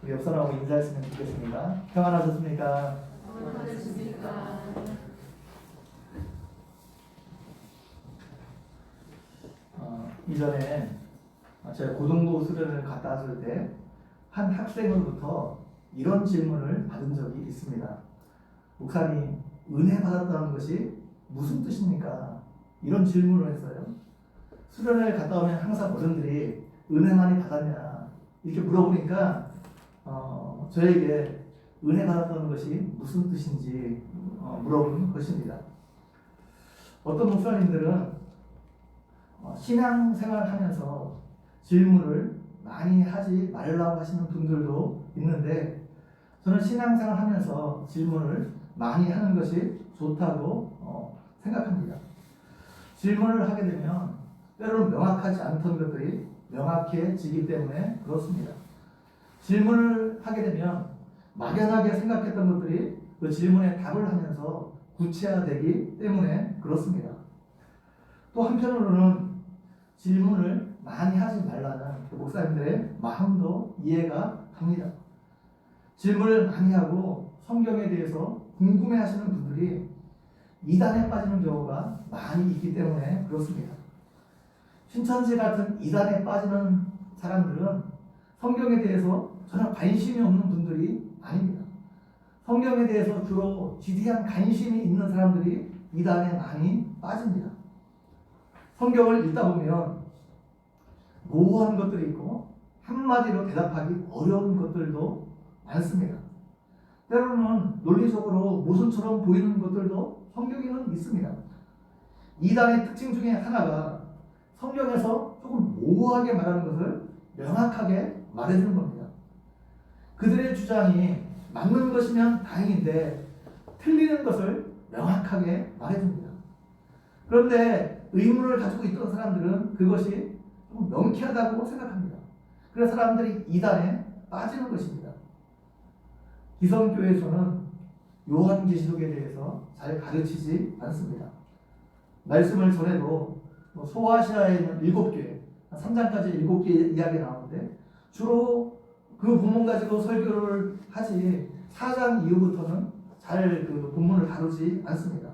우리 옆 사람하고 인사했으면 좋겠습니다. 평안하셨습니까? 평안하셨습니까? 이전에 제가 고등부 수련을 갔다 왔을 때 한 학생으로부터 이런 질문을 받은 적이 있습니다. 목사님, 은혜 받았다는 것이 무슨 뜻입니까? 이런 질문을 했어요. 수련을 갔다 오면 항상 어른들이 은혜 많이 받았냐 이렇게 물어보니까 저에게 은혜 받았다는 것이 무슨 뜻인지 물어보는 것입니다. 어떤 목사님들은 신앙생활 하면서 질문을 많이 하지 말라고 하시는 분들도 있는데, 저는 신앙생활 하면서 질문을 많이 하는 것이 좋다고 생각합니다. 질문을 하게 되면 때로는 명확하지 않던 것들이 명확해지기 때문에 그렇습니다. 질문을 하게 되면 막연하게 생각했던 것들이 그 질문에 답을 하면서 구체화되기 때문에 그렇습니다. 또 한편으로는 질문을 많이 하지 말라는 목사님들의 마음도 이해가 갑니다. 질문을 많이 하고 성경에 대해서 궁금해하시는 분들이 이단에 빠지는 경우가 많이 있기 때문에 그렇습니다. 신천지 같은 이단에 빠지는 사람들은 성경에 대해서 전혀 관심이 없는 분들이 아닙니다. 성경에 대해서 주로 지대한 관심이 있는 사람들이 이단에 많이 빠집니다. 성경을 읽다 보면 모호한 것들이 있고 한마디로 대답하기 어려운 것들도 많습니다. 때로는 논리적으로 모순처럼 보이는 것들도 성경에는 있습니다. 이단의 특징 중에 하나가 성경에서 조금 모호하게 말하는 것을 명확하게 말해주는 겁니다. 그들의 주장이 맞는 것이면 다행인데 틀리는 것을 명확하게 말해줍니다. 그런데 의문을 가지고 있던 사람들은 그것이 좀 명쾌하다고 생각합니다. 그래서 사람들이 이단에 빠지는 것입니다. 기성교회에서는 요한계시록에 대해서 잘 가르치지 않습니다. 말씀을 전해도 소아시아에 있는 7교회, 3장까지 7개 이야기 나오는데 주로 그 본문 가지고 설교를 하지 4장 이후부터는 잘 그 본문을 다루지 않습니다.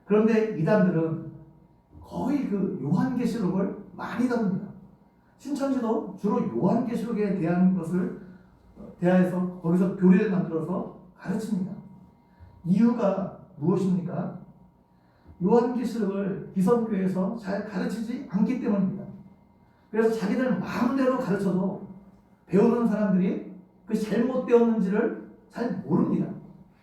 그런데 이단들은 거의 그 요한계시록을 많이 다룹니다. 신천지도 주로 요한계시록에 대한 것을 대하여서 거기서 교리를 만들어서 가르칩니다. 이유가 무엇입니까? 요한계시록을 기성교회에서 잘 가르치지 않기 때문입니다. 그래서 자기들 마음대로 가르쳐도 배우는 사람들이 그것이 잘못되었는지를 잘 모릅니다.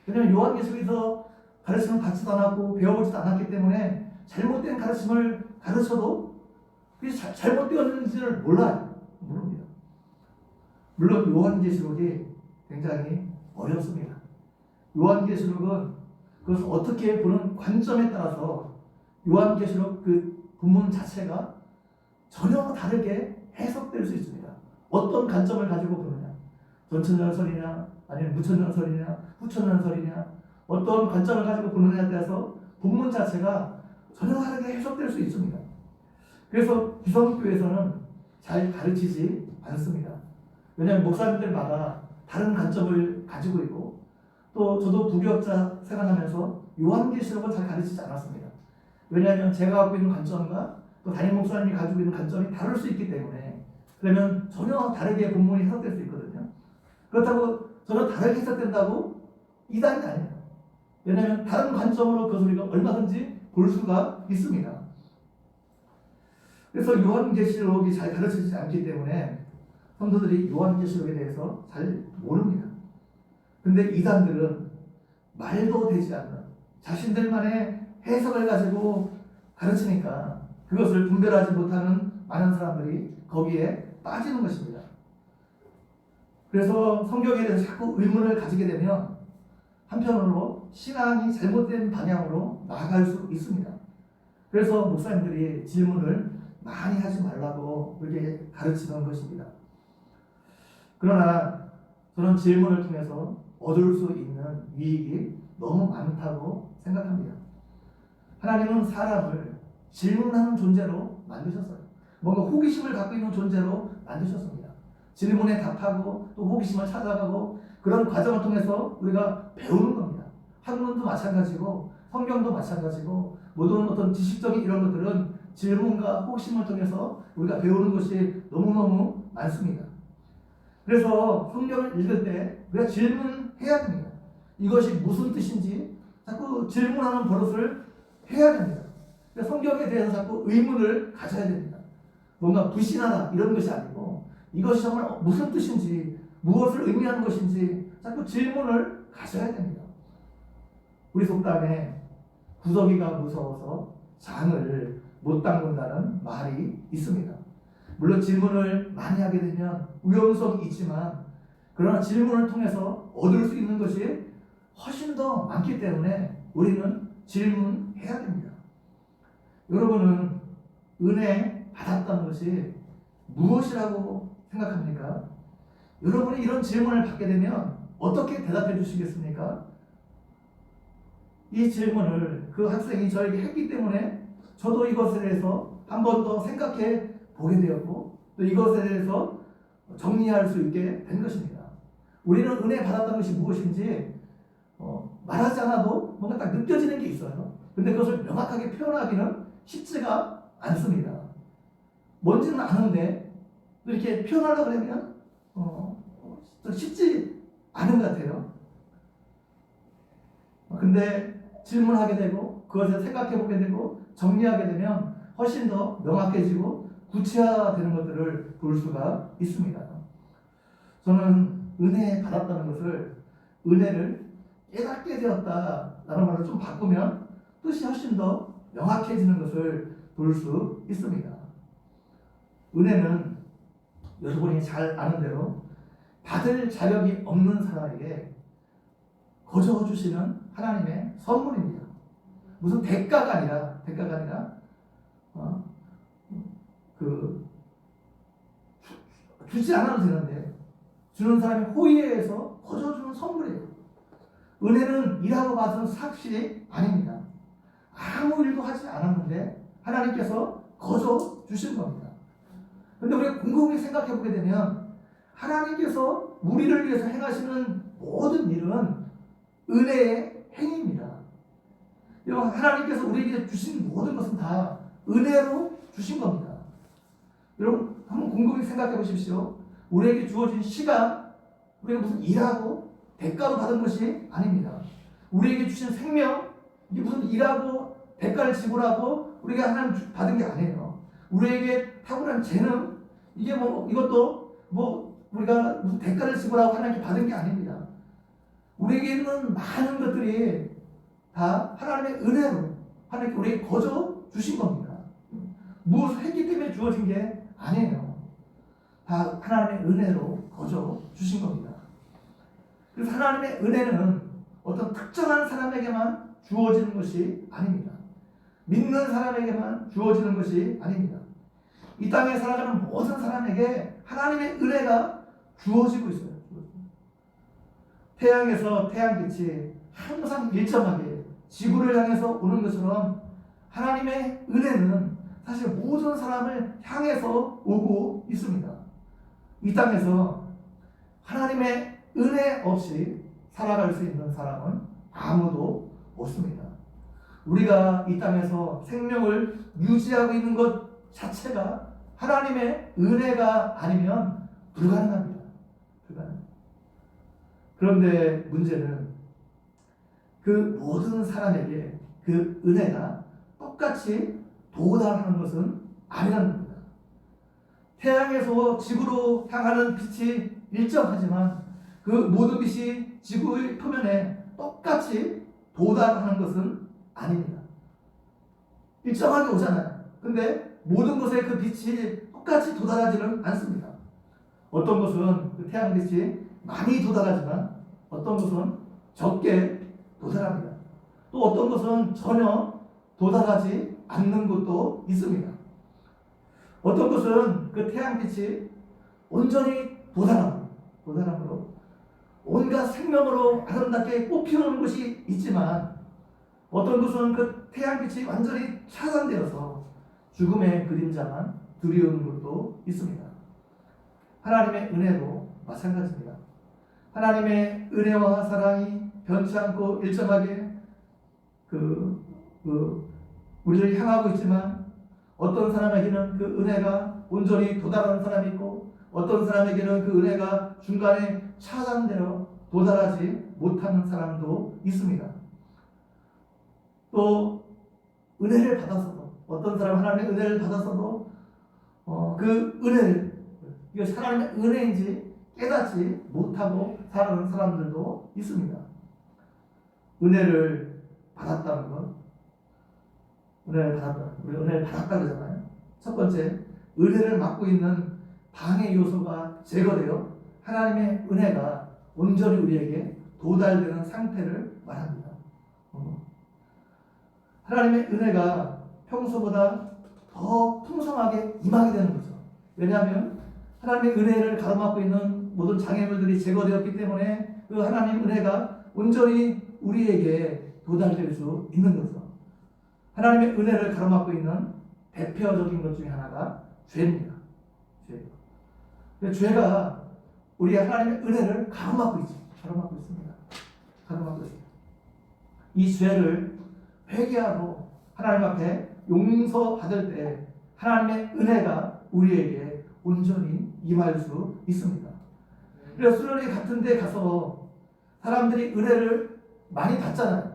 왜냐하면 요한계시록에서 가르침을 받지도 않았고 배워보지도 않았기 때문에 잘못된 가르침을 가르쳐도 그게 잘못되었는지를 몰라요. 모릅니다. 물론 요한계시록이 굉장히 어렵습니다. 요한계시록은 그것을 어떻게 보는 관점에 따라서 요한계시록 그 본문 자체가 전혀 다르게 해석될 수 있습니다. 어떤 관점을 가지고 보느냐, 전천년설이냐 아니면 무천년설이냐 후천년설이냐, 어떤 관점을 가지고 보느냐에 따라서 본문 자체가 전혀 다르게 해석될 수 있습니다. 그래서 기성교회에서는 잘 가르치지 않습니다. 왜냐하면 목사님들마다 다른 관점을 가지고 있고, 또 저도 부교역자 생활하면서 요한계시록을 잘 가르치지 않았습니다. 왜냐하면 제가 갖고 있는 관점과 또 담임 목사님이 가지고 있는 관점이 다를 수 있기 때문에, 그러면 전혀 다르게 본문이 해석될 수 있거든요. 그렇다고 전혀 다르게 해석된다고 이단이 아니에요. 왜냐하면 다른 관점으로 그것을 우리가 얼마든지 볼 수가 있습니다. 그래서 요한계시록이 잘 가르쳐지지 않기 때문에 성도들이 요한계시록에 대해서 잘 모릅니다. 근데 이단들은 말도 되지 않는 자신들만의 해석을 가지고 가르치니까 그것을 분별하지 못하는 많은 사람들이 거기에 빠지는 것입니다. 그래서 성경에 대해서 자꾸 의문을 가지게 되면 한편으로 신앙이 잘못된 방향으로 나아갈 수 있습니다. 그래서 목사님들이 질문을 많이 하지 말라고 그렇게 가르치는 것입니다. 그러나 저는 질문을 통해서 얻을 수 있는 유익이 너무 많다고 생각합니다. 하나님은 사람을 질문하는 존재로 만드셨어요. 뭔가 호기심을 갖고 있는 존재로 만드셨습니다. 질문에 답하고 또 호기심을 찾아가고 그런 과정을 통해서 우리가 배우는 겁니다. 학문도 마찬가지고 성경도 마찬가지고 모든 어떤 지식적인 이런 것들은 질문과 호기심을 통해서 우리가 배우는 것이 너무너무 많습니다. 그래서 성경을 읽을 때 우리가 질문해야 됩니다. 이것이 무슨 뜻인지 자꾸 질문하는 버릇을 해야 됩니다. 성경에 대해서 자꾸 의문을 가져야 됩니다. 뭔가 불신하다 이런 것이 아니고 이것이 정말 무슨 뜻인지 무엇을 의미하는 것인지 자꾸 질문을 가져야 됩니다. 우리 속담에 구더기가 무서워서 장을 못 담근다는 말이 있습니다. 물론 질문을 많이 하게 되면 위험성이 있지만 그러나 질문을 통해서 얻을 수 있는 것이 훨씬 더 많기 때문에 우리는 질문해야 됩니다. 여러분은 은혜 받았다는 것이 무엇이라고 생각합니까? 여러분이 이런 질문을 받게 되면 어떻게 대답해 주시겠습니까? 이 질문을 그 학생이 저에게 했기 때문에 저도 이것에 대해서 한 번 더 생각해 보게 되었고 또 이것에 대해서 정리할 수 있게 된 것입니다. 우리는 은혜 받았다는 것이 무엇인지 말하지 않아도 뭔가 딱 느껴지는 게 있어요. 근데 그것을 명확하게 표현하기는 쉽지가 않습니다. 뭔지는 아는데 이렇게 표현하려고 하면 쉽지 않은 것 같아요. 근데 질문하게 되고 그것을 생각해 보게 되고 정리하게 되면 훨씬 더 명확해지고 구체화되는 것들을 볼 수가 있습니다. 저는 은혜 받았다는 것을 은혜를 깨닫게 되었다라는 말을 좀 바꾸면 뜻이 훨씬 더 명확해지는 것을 볼 수 있습니다. 은혜는 여러분이 잘 아는 대로 받을 자격이 없는 사람에게 거저 주시는 하나님의 선물입니다. 무슨 대가가 아니라 주지 않아도 되는데 주는 사람이 호의에 의해서 거저 주는 선물이에요. 은혜는 일하고 받은 삭시 아닙니다. 아무 일도 하지 않았는데 하나님께서 거저 주신 겁니다. 근데 우리가 곰곰이 생각해 보게 되면 하나님께서 우리를 위해서 행하시는 모든 일은 은혜의 행위입니다. 여러분, 하나님께서 우리에게 주신 모든 것은 다 은혜로 주신 겁니다. 여러분, 한번 곰곰이 생각해 보십시오. 우리에게 주어진 시간, 우리가 무슨 일하고 대가로 받은 것이 아닙니다. 우리에게 주신 생명, 이게 무슨 일하고 대가를 지불하고 우리가 하나님 받은 게 아니에요. 우리에게 탁월한 재능, 이게 이것도 우리가 무슨 대가를 지불하고 하나님께 받은 게 아닙니다. 우리에게 있는 많은 것들이 다 하나님의 은혜로 하나님께 우리에게 거저 주신 겁니다. 무엇을 했기 때문에 주어진 게 아니에요. 다 하나님의 은혜로 거저 주신 겁니다. 그래서 하나님의 은혜는 어떤 특정한 사람에게만 주어지는 것이 아닙니다. 믿는 사람에게만 주어지는 것이 아닙니다. 이 땅에 살아가는 모든 사람에게 하나님의 은혜가 주어지고 있어요. 태양에서 태양빛이 항상 일정하게 지구를 향해서 오는 것처럼 하나님의 은혜는 사실 모든 사람을 향해서 오고 있습니다. 이 땅에서 하나님의 은혜 없이 살아갈 수 있는 사람은 아무도 없습니다. 우리가 이 땅에서 생명을 유지하고 있는 것 자체가 하나님의 은혜가 아니면 불가능합니다. 그런데 문제는 그 모든 사람에게 그 은혜가 똑같이 도달하는 것은 아니라는 겁니다. 태양에서 지구로 향하는 빛이 일정하지만 그 모든 빛이 지구의 표면에 똑같이 도달하는 것은 아닙니다. 일정하게 오잖아요. 근데 모든 곳에 그 빛이 똑같이 도달하지는 않습니다. 어떤 곳은 그 태양빛이 많이 도달하지만 어떤 곳은 적게 도달합니다. 또 어떤 곳은 전혀 도달하지 않는 곳도 있습니다. 어떤 곳은 그 태양빛이 온전히 도달함으로 온갖 생명으로 아름답게 꽃피우는 곳이 있지만 어떤 곳은 그 태양빛이 완전히 차단되어서 죽음의 그림자만 드리우는 곳도 있습니다. 하나님의 은혜도 마찬가지입니다. 하나님의 은혜와 사랑이 변치 않고 일정하게 우리를 향하고 있지만 어떤 사람에게는 그 은혜가 온전히 도달하는 사람이 있고 어떤 사람에게는 그 은혜가 중간에 차단되어 도달하지 못하는 사람도 있습니다. 또 은혜를 받아서도 어떤 사람은 하나님의 은혜를 받아서도 그 은혜를 이것이 하나님의 은혜인지 깨닫지 못하고 살아가는 사람들도 있습니다. 은혜를 받았다는 것, 우리 은혜를 받았다 그러잖아요. 첫 번째, 은혜를 맡고 있는 방해 요소가 제거되어 하나님의 은혜가 온전히 우리에게 도달되는 상태를 말합니다. 하나님의 은혜가 평소보다 더 풍성하게 임하게 되는 거죠. 왜냐하면 하나님의 은혜를 가로막고 있는 모든 장애물들이 제거되었기 때문에 그 하나님 은혜가 온전히 우리에게 도달될 수 있는 거죠. 하나님의 은혜를 가로막고 있는 대표적인 것 중에 하나가 죄입니다. 죄가 우리 하나님의 은혜를 가로막고 있습니다. 가로막고 있습니다. 이 죄를 회개하고 하나님 앞에 용서받을 때 하나님의 은혜가 우리에게 온전히 임할 수 있습니다. 그래서 수련회 같은 데 가서 사람들이 은혜를 많이 받잖아요.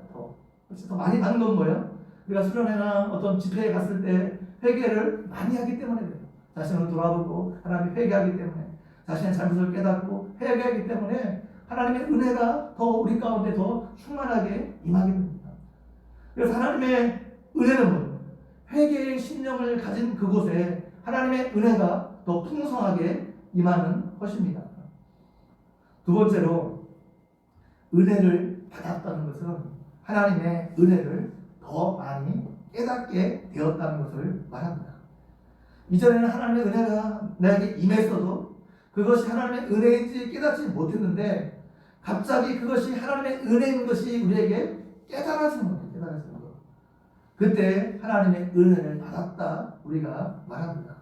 더 많이 받는 건 뭐예요? 우리가 수련회나 어떤 집회에 갔을 때 회개를 많이 하기 때문에 그래요. 자신을 돌아보고 하나님 회개하기 때문에 자신의 잘못을 깨닫고 회개하기 때문에 하나님의 은혜가 더 우리 가운데 더 충만하게 임하게 됩니다. 그래서 하나님의 은혜는 뭐예요? 회개의 심령을 가진 그곳에 하나님의 은혜가 더 풍성하게 임하는 것입니다. 두 번째로 은혜를 받았다는 것은 하나님의 은혜를 더 많이 깨닫게 되었다는 것을 말합니다. 이전에는 하나님의 은혜가 내게 임했어도 그것이 하나님의 은혜인지 깨닫지 못했는데 갑자기 그것이 하나님의 은혜인 것이 우리에게 깨달아지는 거예요. 그때 하나님의 은혜를 받았다 우리가 말합니다.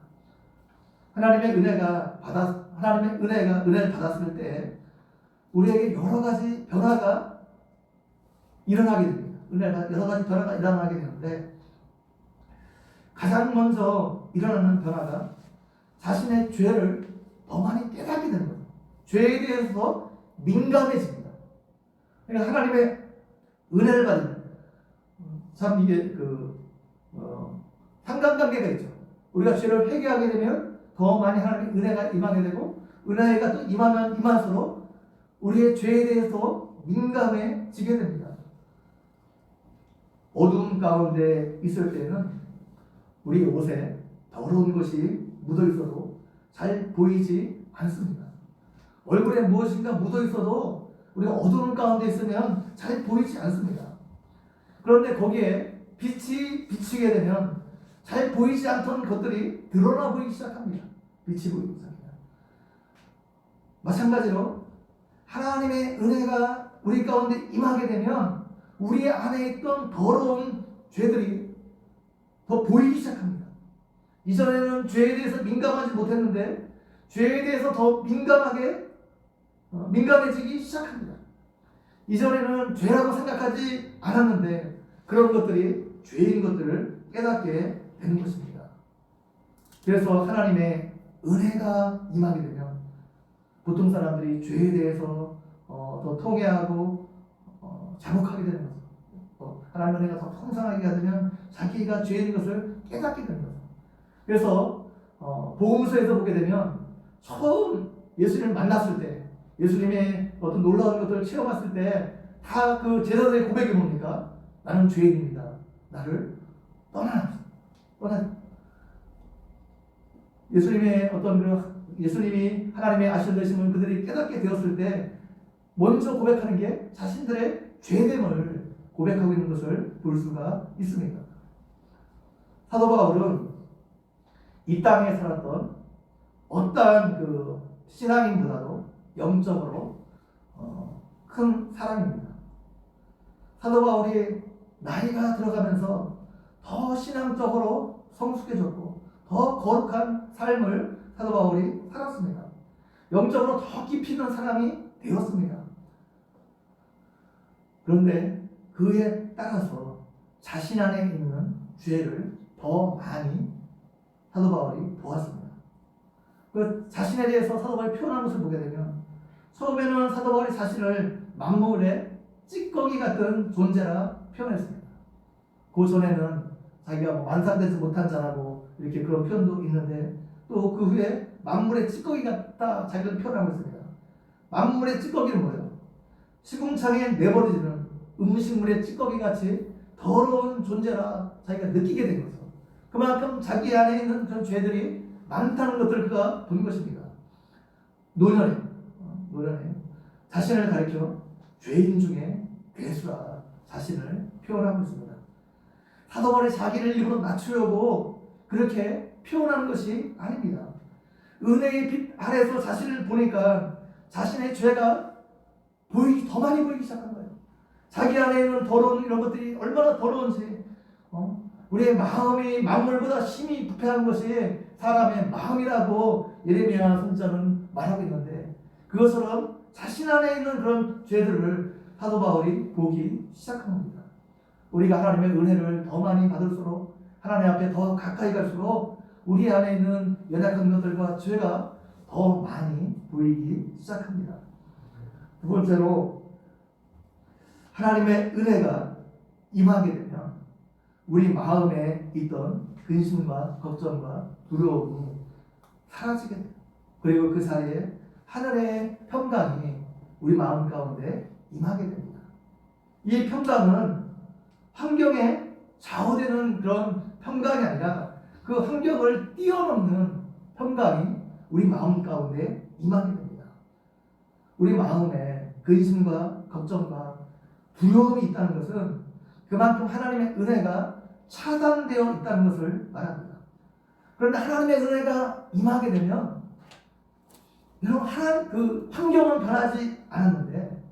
하나님의 은혜를 받았을 때 우리에게 여러 가지 변화가 일어나게 됩니다. 여러 가지 변화가 일어나게 되는데 가장 먼저 일어나는 변화가 자신의 죄를 더 많이 깨닫게 되는 거예요. 죄에 대해서 민감해집니다. 그러니까 하나님의 은혜를 받으면 참 이게 상관관계가 있죠. 우리가 죄를 회개하게 되면 더 많이 하나님의 은혜가 임하게 되고 은혜가 또 임하면 임할수록 우리의 죄에 대해서 민감해지게 됩니다. 어두움 가운데 있을 때는 우리 옷에 더러운 것이 묻어 있어도 잘 보이지 않습니다. 얼굴에 무엇인가 묻어 있어도 우리가 어두움 가운데 있으면 잘 보이지 않습니다. 그런데 거기에 빛이 비치게 되면 잘 보이지 않던 것들이 드러나 보이기 시작합니다. 빛이 보이기 시작합니다. 마찬가지로 하나님의 은혜가 우리 가운데 임하게 되면 우리 안에 있던 더러운 죄들이 더 보이기 시작합니다. 이전에는 죄에 대해서 민감하지 못했는데 죄에 대해서 더 민감해지기 시작합니다. 이전에는 죄라고 생각하지 않았는데 그런 것들이 죄인 것들을 깨닫게 되는 것입니다. 그래서 하나님의 은혜가 임하게 되면 보통 사람들이 죄에 대해서 더 통회하고 자복하게 되는 거죠. 하나님의 은혜가 더 풍성하게 되면 자기가 죄인 것을 깨닫게 되는 거죠. 그래서 복음서에서 보게 되면 처음 예수님을 만났을 때 예수님의 어떤 놀라운 것들을 체험했을 때 다 그 제자들의 고백이 뭡니까? 나는 죄인입니다. 나를 떠나. 예수님이 하나님의 아시는 되심을 그들이 깨닫게 되었을 때 먼저 고백하는 게 자신들의 죄됨을 고백하고 있는 것을 볼 수가 있습니다. 사도 바울은 이 땅에 살았던 어떠한 그 신앙인보다도 영적으로 큰 사람입니다. 사도 바울이 나이가 들어가면서 더 신앙적으로 성숙해졌고 더 거룩한 삶을 사도 바울이 살았습니다. 영적으로 더 깊이 있는 사람이 되었습니다. 그런데 그에 따라서 자신 안에 있는 죄를 더 많이 사도 바울이 보았습니다. 그 자신에 대해서 사도 바울이 표현한 것을 보게 되면 처음에는 사도 바울이 자신을 만물의 찌꺼기 같은 존재라 표현했습니다. 그 전에는 자기가 완성되지 못한 자라고 이렇게 그런 표현도 있는데 또 그 후에 만물의 찌꺼기 같다 자기를 표현하고 있습니다. 만물의 찌꺼기는 뭐예요? 시궁창에 내버려지는 음식물의 찌꺼기 같이 더러운 존재라 자기가 느끼게 된 거죠. 그만큼 자기 안에 있는 그런 죄들이 많다는 것들을 그가 본 것입니다. 노년에 자신을 가리켜 죄인 중에 괴수라 자신을 표현하고 있습니다. 사도 바울이 자기를 일부러 낮추려고 그렇게 표현하는 것이 아닙니다. 은혜의 빛 아래서 자신을 보니까 자신의 죄가 더 많이 보이기 시작한 거예요. 자기 안에 있는 더러운 이런 것들이 얼마나 더러운지, 우리의 마음이 만물보다 심히 부패한 것이 사람의 마음이라고 예레미야 선지자는 말하고 있는데, 그것처럼 자신 안에 있는 그런 죄들을 사도 바울이 보기 시작한 겁니다. 우리가 하나님의 은혜를 더 많이 받을수록, 하나님 앞에 더 가까이 갈수록 우리 안에 있는 연약한 것들과 죄가 더 많이 보이기 시작합니다. 두 번째로, 하나님의 은혜가 임하게 되면 우리 마음에 있던 근심과 걱정과 두려움이 사라지게 돼요. 그리고 그 사이에 하늘의 평강이 우리 마음 가운데 임하게 됩니다. 이 평강은 환경에 좌우되는 그런 평강이 아니라 그 환경을 뛰어넘는 평강이 우리 마음 가운데 임하게 됩니다. 우리 마음에 근심과 걱정과 두려움이 있다는 것은 그만큼 하나님의 은혜가 차단되어 있다는 것을 말합니다. 그런데 하나님의 은혜가 임하게 되면 여러분, 그 환경은 변하지 않았는데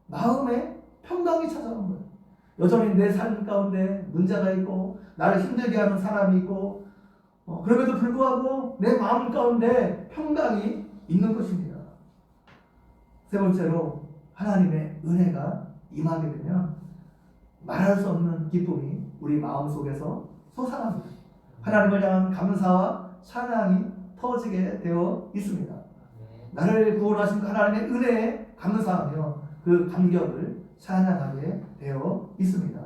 마음에 평강이 찾아오는 거예요. 여전히 내 삶 가운데 문제가 있고 나를 힘들게 하는 사람이 있고 그럼에도 불구하고 내 마음 가운데 평강이 있는 것입니다. 세 번째로, 하나님의 은혜가 임하게 되면 말할 수 없는 기쁨이 우리 마음속에서 솟아납니다. 하나님을 향한 감사와 찬양이 터지게 되어 있습니다. 나를 구원하신 하나님의 은혜에 감사하며 그 감격을 찬양하게 되어 있습니다.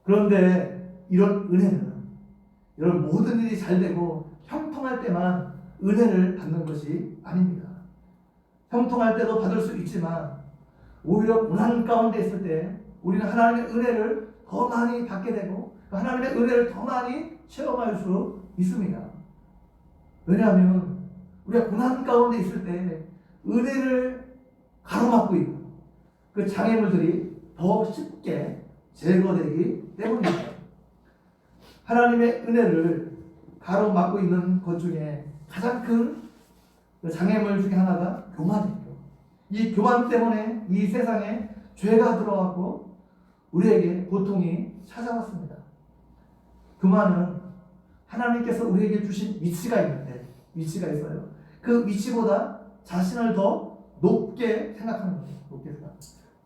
그런데 이런 은혜는 여러분, 모든 일이 잘 되고 형통할 때만 은혜를 받는 것이 아닙니다. 형통할 때도 받을 수 있지만 오히려 고난 가운데 있을 때 우리는 하나님의 은혜를 더 많이 받게 되고 하나님의 은혜를 더 많이 체험할 수 있습니다. 왜냐하면 우리가 고난 가운데 있을 때 은혜를 가로막고 있고 그 장애물들이 더 쉽게 제거되기 때문입니다. 하나님의 은혜를 가로막고 있는 것 중에 가장 큰 장애물 중에 하나가 교만이에요. 이 교만 때문에 이 세상에 죄가 들어왔고 우리에게 고통이 찾아왔습니다. 교만은 하나님께서 우리에게 주신 위치가 있어요. 그 위치보다 자신을 더 높게 생각하는 거예요.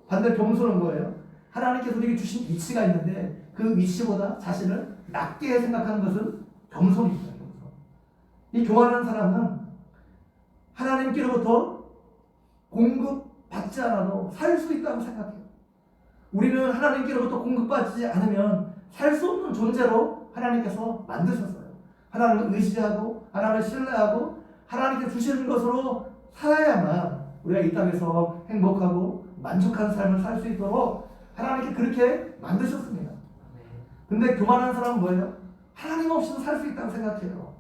반대로 겸손은 거예요. 하나님께서 우리에게 주신 위치가 있는데 그 위치보다 자신을 낮게 생각하는 것은 겸손입니다. 이 교만한 사람은 하나님께로부터 공급받지 않아도 살 수 있다고 생각해요. 우리는 하나님께로부터 공급받지 않으면 살 수 없는 존재로 하나님께서 만드셨어요. 하나님을 의지하고 하나님을 신뢰하고 하나님께 주시는 것으로 살아야만 우리가 이 땅에서 행복하고 만족한 삶을 살 수 있도록 하나님께 그렇게 만드셨습니다. 근데 교만한 사람은 뭐예요? 하나님 없이도 살 수 있다고 생각해요.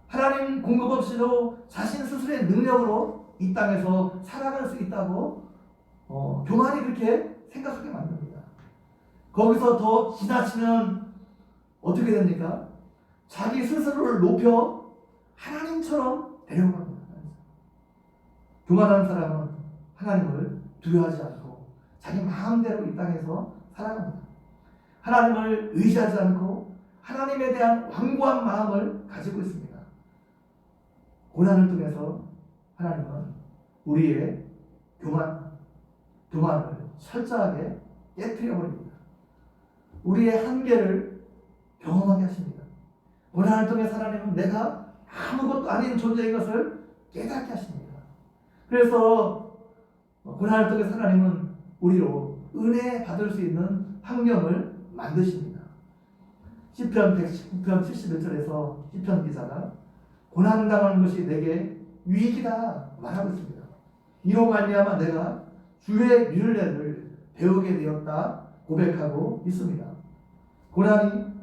하나님 공급 없이도 자신 스스로의 능력으로 이 땅에서 살아갈 수 있다고 교만이 그렇게 생각하게 만듭니다. 거기서 더 지나치면 어떻게 됩니까? 자기 스스로를 높여 하나님처럼 되려고 합니다. 교만한 사람은 하나님을 두려워하지 않고 자기 마음대로 이 땅에서 살아갑니다. 하나님을 의지하지 않고 하나님에 대한 완고한 마음을 가지고 있습니다. 고난을 통해서 하나님은 우리의 교만을 철저하게 깨뜨려 버립니다. 우리의 한계를 경험하게 하십니다. 고난을 통해 하나님은 내가 아무것도 아닌 존재인 것을 깨닫게 하십니다. 그래서 고난을 통해 하나님은 우리로 은혜 받을 수 있는 환경을 만드십니다. 시편 71절에서 시편 기자가 고난당하는 것이 내게 유익이다 말하고 있습니다. 이로 말미암아 내가 주의 율례를 배우게 되었다 고백하고 있습니다. 고난이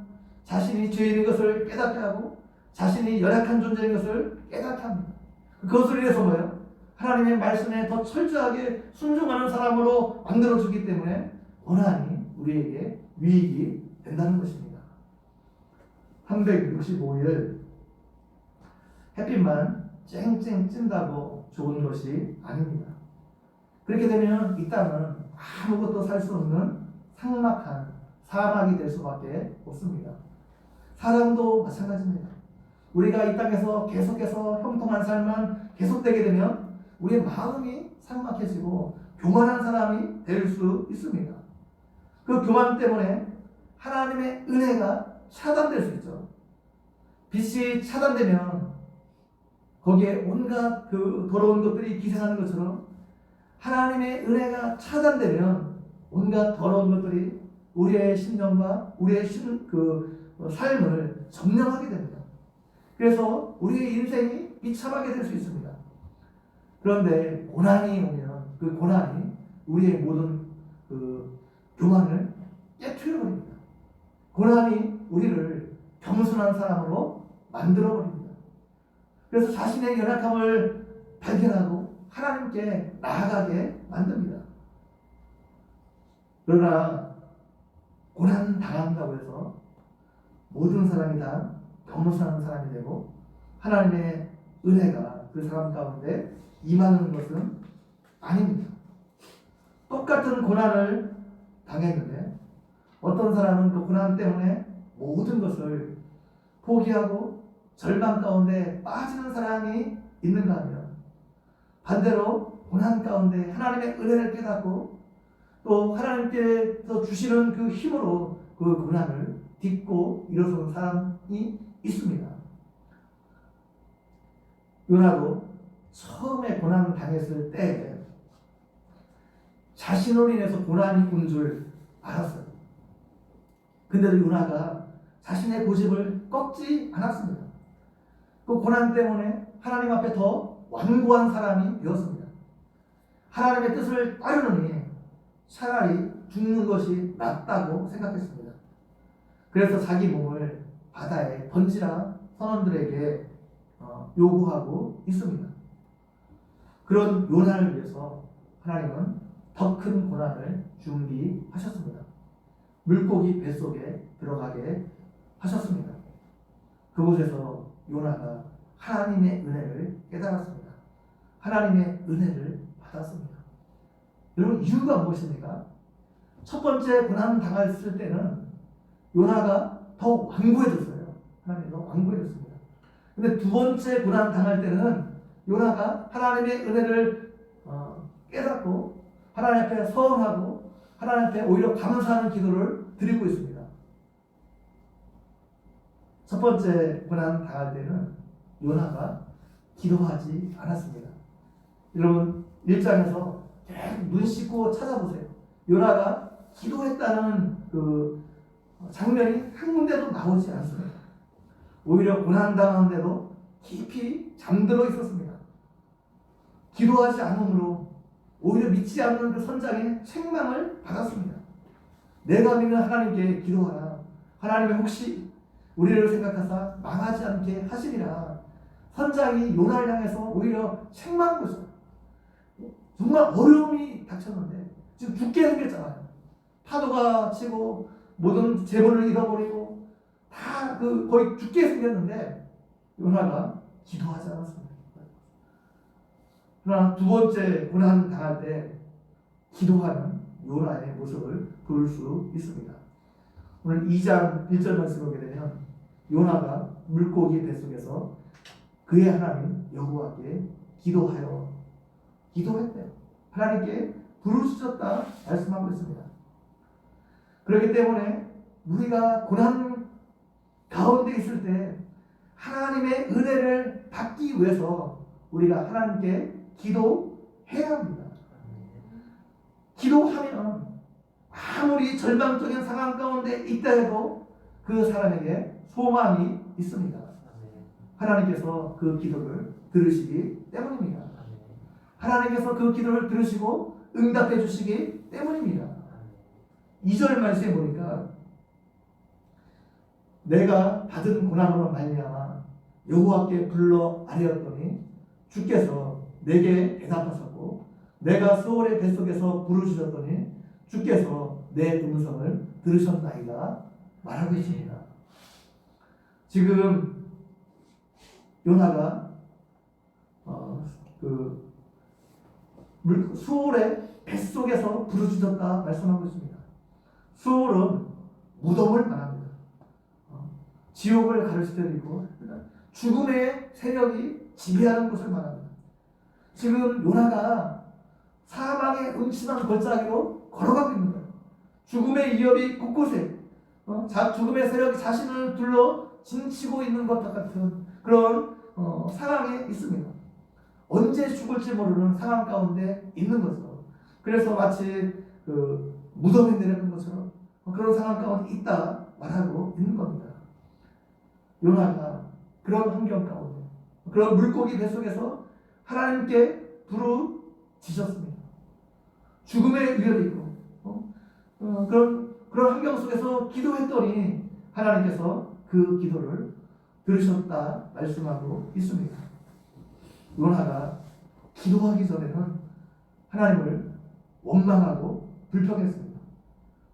자신이 죄인인 것을 깨닫게 하고 자신이 연약한 존재인 것을 깨닫게 합니다. 그것을 위해서 뭐예요? 하나님의 말씀에 더 철저하게 순종하는 사람으로 만들어주기 때문에 고난이 우리에게 유익이 된다는 것입니다. 365일 햇빛만 쨍쨍 찐다고 좋은 것이 아닙니다. 그렇게 되면 이 땅은 아무것도 살 수 없는 삭막한 사막이 될 수밖에 없습니다. 사람도 마찬가지입니다. 우리가 이 땅에서 계속해서 형통한 삶만 계속되게 되면 우리의 마음이 삭막해지고 교만한 사람이 될 수 있습니다. 그 교만 때문에 하나님의 은혜가 차단될 수 있죠. 빛이 차단되면 거기에 온갖 그 더러운 것들이 기생하는 것처럼 하나님의 은혜가 차단되면 온갖 더러운 것들이 우리의 심령과 우리의 삶을 점령하게 됩니다. 그래서 우리의 인생이 비참하게 될 수 있습니다. 그런데 고난이 오면 그 고난이 우리의 모든 그 교만을 깨트려 버립니다. 고난이 우리를 겸손한 사람으로 만들어 버립니다. 그래서 자신의 연약함을 발견하고 하나님께 나아가게 만듭니다. 그러나 고난 당한다고 해서 모든 사람이 다 겸손한 사람이 되고 하나님의 은혜가 그 사람 가운데 임하는 것은 아닙니다. 똑같은 고난을 당했는데 어떤 사람은 그 고난 때문에 모든 것을 포기하고 절망 가운데 빠지는 사람이 있는가 하면 반대로 고난 가운데 하나님의 은혜를 깨닫고 또 하나님께서 주시는 그 힘으로 그 고난을 딛고 일어서는 사람이 있습니다. 요나도 처음에 고난 당했을 때 자신으로 인해서 고난이 온 줄 알았어요. 근데도 요나가 자신의 고집을 꺾지 않았습니다. 그 고난 때문에 하나님 앞에 더 완고한 사람이 되었습니다. 하나님의 뜻을 따르느니 차라리 죽는 것이 낫다고 생각했습니다. 그래서 자기 몸을 바다에 던지라 선원들에게 요구하고 있습니다. 그런 요나를 위해서 하나님은 더 큰 고난을 준비하셨습니다. 물고기 뱃속에 들어가게 하셨습니다. 그곳에서 요나가 하나님의 은혜를 깨달았습니다. 하나님의 은혜를 받았습니다. 여러분 이유가 무엇입니까? 첫 번째 고난 당했을 때는 요나가 더 완고해졌어요. 하나님이 더 완고해졌습니다. 근데 두 번째 고난 당할 때는 요나가 하나님의 은혜를 깨닫고 하나님 앞에 서원하고 하나님 앞에 오히려 감사하는 기도를 드리고 있습니다. 첫 번째 고난 당할 때는 요나가 기도하지 않았습니다. 여러분 1장에서 눈 씻고 찾아보세요. 요나가 기도했다는 그 장면이 한 군데도 나오지 않습니다. 오히려 고난당하는데도 깊이 잠들어 있었습니다. 기도하지 않으므로 오히려 믿지 않는 그 선장의 책망을 받았습니다. 내가 믿는 하나님께 기도하라. 하나님이 혹시 우리를 생각하사 망하지 않게 하시리라. 선장이 요나를 향해서 오히려 책망하고 있어요. 정말 어려움이 닥쳤는데 지금 죽게 생겼잖아요. 파도가 치고 모든 재물을 잃어버리고 다 거의 죽게 생겼는데 요나가 기도하지 않았습니다. 그러나 두 번째 고난 당할 때 기도하는 요나의 모습을 볼 수 있습니다. 오늘 2장 1절 말씀 보게 되면 요나가 물고기 뱃속에서 그의 하나님 여호와께 기도했대요. 하나님께 부르짖었다 말씀하고 있습니다. 그렇기 때문에 우리가 고난 가운데 있을 때 하나님의 은혜를 받기 위해서 우리가 하나님께 기도해야 합니다. 기도하면 아무리 절망적인 상황 가운데 있다 해도 그 사람에게 소망이 있습니다. 하나님께서 그 기도를 들으시기 때문입니다. 하나님께서 그 기도를 들으시고 응답해 주시기 때문입니다. 2절 말씀에 보니까 내가 받은 고난으로 말미암아 여호와께 불러 아뢰었더니 주께서 내게 대답하셨고 내가 수월의 뱃속에서 부르짖었더니 주께서 내 음성을 들으셨나이다 말하고 있습니다. 지금 요나가 수월의 뱃속에서 부르짖었다 말씀하고 있습니다. 수월은 무덤을 말합니다. 지옥을 가르칠 때도 있고 죽음의 세력이 지배하는 곳을 말합니다. 지금 요나가 사망의 음침한 골짜기로 걸어가고 있는 거예요. 죽음의 위협이 곳곳에 죽음의 세력이 자신을 둘러 진치고 있는 것 같은 그런 상황에 있습니다. 언제 죽을지 모르는 상황 가운데 있는 거죠. 그래서 마치 무덤에 내려간 것처럼 그런 상황 가운데 있다 말하고 있는 겁니다. 요나가 그런 환경 가운데 그런 물고기 뱃속에서 하나님께 부르짖었습니다. 죽음의 위협이 있고 그런 환경 속에서 기도했더니 하나님께서 그 기도를 들으셨다 말씀하고 있습니다. 요나가 기도하기 전에는 하나님을 원망하고 불평했습니다.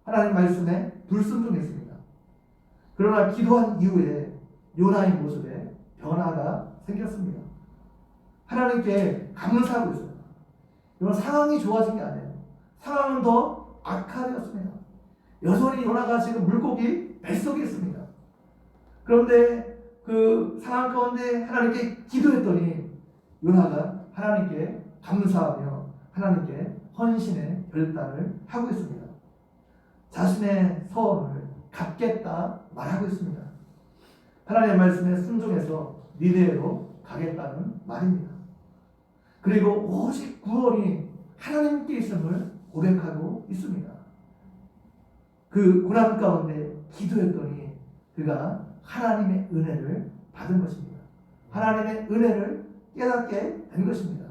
하나님 말씀에 불순종했습니다. 그러나 기도한 이후에 요나의 모습에 변화가 생겼습니다. 하나님께 감사하고 있어요. 이런 상황이 좋아진 게 아니에요. 상황은 더 악화되었습니다. 여전히 요나가 지금 물고기 뱃속에 있습니다. 그런데 그 상황 가운데 하나님께 기도했더니 요나가 하나님께 감사하며 하나님께 헌신의 결단을 하고 있습니다. 자신의 서원을 갚겠다 말하고 있습니다. 하나님의 말씀에 순종해서 니네로 가겠다는 말입니다. 그리고 오직 구원이 하나님께 있음을 고백하고 있습니다. 그 고난 가운데 기도했더니 그가 하나님의 은혜를 받은 것입니다. 하나님의 은혜를 깨닫게 된 것입니다.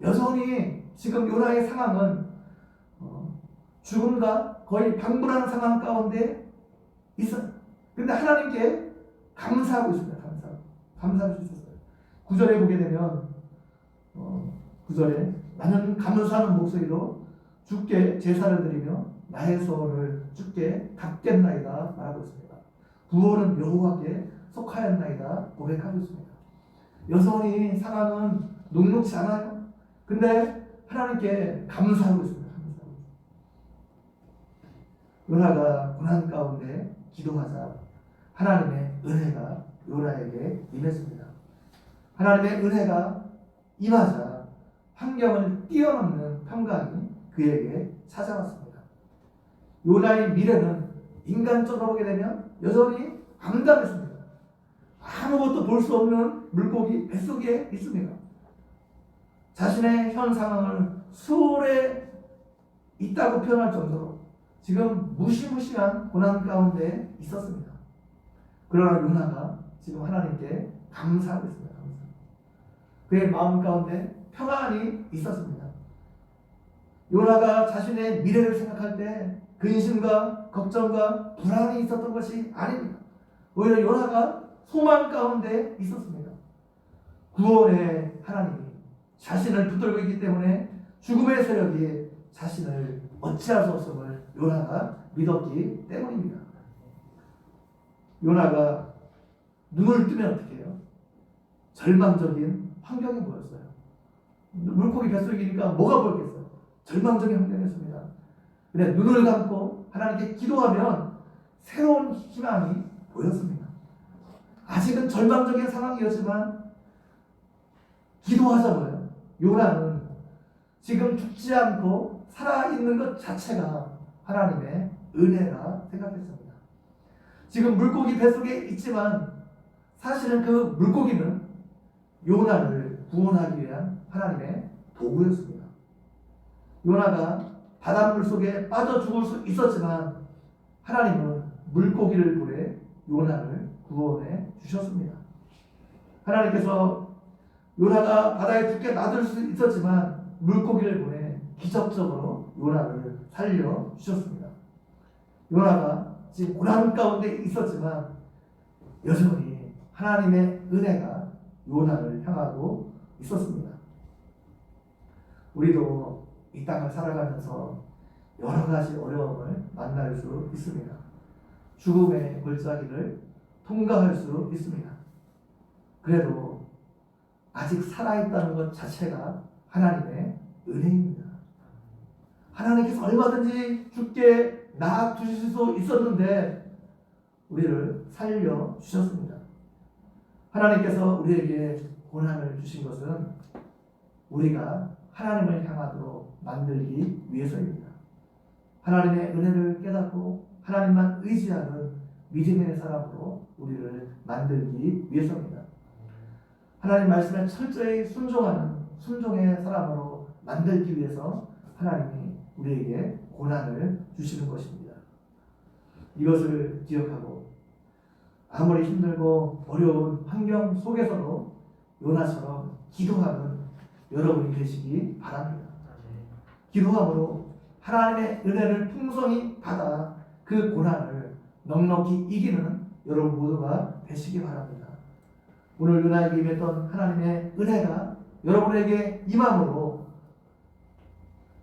여전히 지금 요나의 상황은 죽음과 거의 방불한 상황 가운데 있어요. 그런데 하나님께 감사하고 있습니다. 감사할 수 있었어요. 9절에 보게 되면 9절에 나는 감사하는 목소리로 주께 제사를 드리며 나의 소원을 주께 갚겠나이다 말하고 있습니다. 구원은 여호와께 속하였나이다 고백하고 있습니다. 여전히 상황은 녹록지 않아요. 근데 하나님께 감사하고 있습니다. 요나가 고난 가운데 기도하자 하나님의 은혜가 요나에게 임했습니다. 하나님의 은혜가 임하자 환경을 뛰어넘는 평강이 그에게 찾아왔습니다. 요나의 미래는 인간적으로 보게 되면 여전히 암담했습니다. 아무것도 볼 수 없는 물고기 뱃속에 있습니다. 자신의 현 상황을 수월에 있다고 표현할 정도로 지금 무시무시한 고난 가운데 있었습니다. 그러나 요나가 지금 하나님께 감사하고 있습니다. 그의 마음 가운데 평안이 있었습니다. 요나가 자신의 미래를 생각할 때 근심과 걱정과 불안이 있었던 것이 아닙니다. 오히려 요나가 소망 가운데 있었습니다. 구원의 하나님이 자신을 붙들고 있기 때문에 죽음의 세력이 자신을 어찌할 수 없음을 요나가 믿었기 때문입니다. 요나가 눈을 뜨면 어떻게 해요? 절망적인 환경이 보였어요. 물고기 뱃속이니까 뭐가 보였겠어요? 절망적인 환경이었습니다. 근데 눈을 감고 하나님께 기도하면 새로운 희망이 보였습니다. 아직은 절망적인 상황이었지만 기도하자고요. 요나는 지금 죽지 않고 살아있는 것 자체가 하나님의 은혜라 생각했습니다. 지금 물고기 뱃속에 있지만 사실은 그 물고기는 요나를 구원하기 위한 하나님의 도구였습니다. 요나가 바닷물 속에 빠져 죽을 수 있었지만 하나님은 물고기를 보내 요나를 구원해 주셨습니다. 하나님께서 요나가 바다에 죽게 놔둘 수 있었지만 물고기를 보내 기적적으로 요나를 살려 주셨습니다. 요나가 지금 고난 가운데 있었지만 여전히 하나님의 은혜가 요나를 향하고 있었습니다. 우리도 이 땅을 살아가면서 여러 가지 어려움을 만날 수 있습니다. 죽음의 골짜기를 통과할 수 있습니다. 그래도 아직 살아있다는 것 자체가 하나님의 은혜입니다. 하나님께서 얼마든지 죽게 놔두실 수 있었는데 우리를 살려주셨습니다. 하나님께서 우리에게 고난을 주신 것은 우리가 하나님을 향하도록 만들기 위해서입니다. 하나님의 은혜를 깨닫고 하나님만 의지하는 믿음의 사람으로 우리를 만들기 위해서입니다. 하나님 말씀에 철저히 순종하는 순종의 사람으로 만들기 위해서 하나님이 우리에게 고난을 주시는 것입니다. 이것을 기억하고 아무리 힘들고 어려운 환경 속에서도 요나처럼 기도하는 여러분이 되시기 바랍니다. 기도함으로 하나님의 은혜를 풍성히 받아 그 고난을 넉넉히 이기는 여러분 모두가 되시기 바랍니다. 오늘 요나에게 임했던 하나님의 은혜가 여러분에게 임함으로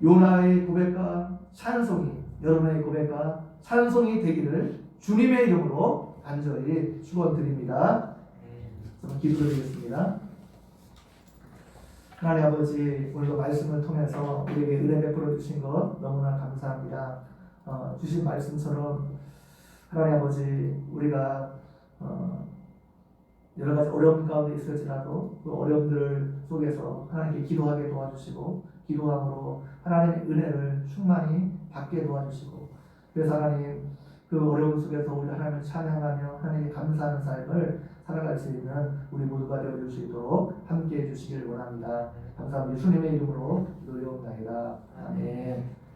요나의 고백과 찬송이 여러분의 고백과 찬송이 되기를 주님의 이름으로 간절히 축원드립니다. 기도드리겠습니다. 하나님 아버지, 오늘도 말씀을 통해서 우리에게 은혜 베풀어 주신 것 너무나 감사합니다. 주신 말씀처럼 하나님 아버지, 우리가 여러 가지 어려움 가운데 있을지라도 그 어려움들 속에서 하나님께 기도하게 도와주시고 기도함으로 하나님의 은혜를 충만히 받게 도와주시고 그래서 하나님 그 어려움 속에서 우리 하나님을 찬양하며 하나님께 감사하는 삶을 살아갈 수 있는 우리 모두가 되어 주시도록 함께해 주시길 원합니다. 감사합니다. 예수님의 이름으로 기도드리옵나이다. 아멘.